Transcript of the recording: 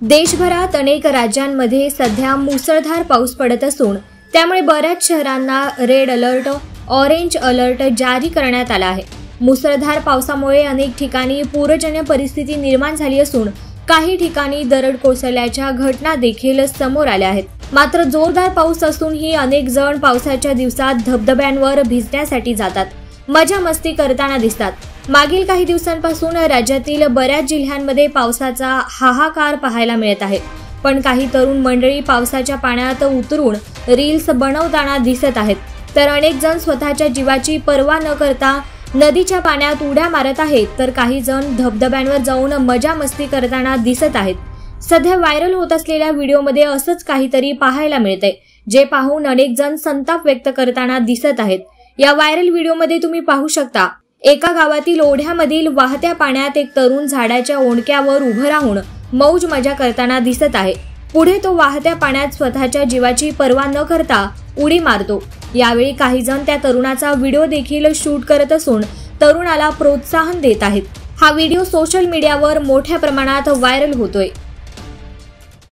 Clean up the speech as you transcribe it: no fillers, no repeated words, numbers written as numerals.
देशभरात अनेक राज्यांमध्ये सध्या मुसळधार पाऊस पडत असून त्यामुळे बऱ्याच शहरांना रेड अलर्ट, ऑरेंज अलर्ट जारी करण्यात आला आहे। मुसळधार पावसामुळे अनेक ठिकाणी पूरजन्य परिस्थिती निर्माण झाली असून काही ठिकाणी दरड कोसळल्याच्या घटना देखील समोर आल्या आहेत। मात्र जोरदार पाऊस असूनही अनेक जण पावसाच्या दिवसात धबधब्यांवर भिजण्यासाठी जातात, मजा मस्ती करताना दिसतात। मागील काही दिवसांपासून राज्यातील बऱ्याच जिल्ह्यांमध्ये पावसाचा हाहाकार पाहायला मिळत आहे, पण काही तरुण मंडळी पावसाच्या पाण्यात उतरून रील्स बनवताना दिसत आहेत, तर अनेक जण स्वतःच्या जीवाची पर्वा न करता नदीच्या पाण्यात उड्या मारत आहेत, तर काही जण धबधब्यांवर जाऊन मजा मस्ती करताना दिसत आहेत। सध्या व्हायरल होत असलेल्या व्हिडिओमध्ये असंच काहीतरी पाहायला मिळतंय, जे पाहून अनेक जण संताप व्यक्त करताना दिसत आहेत। या व्हायरल व्हिडिओमध्ये तुम्ही पाहू शकता, एका गावातील ओढ्यामधील वाहत्या पाण्यात एक तरुण झाडाच्या ओंडक्यावर उभं राहून मौज मजा करताना दिसत आहे। पुढे तो वाहत्या पाण्यात स्वतःच्या जीवाची पर्वा न करता उडी मारतो। यावेळी काही जण त्या तरुणाचा व्हिडिओ देखील शूट करत असून तरुणाला प्रोत्साहन देत आहेत। हा व्हिडिओ सोशल मीडियावर मोठ्या प्रमाणात व्हायरल होतोय।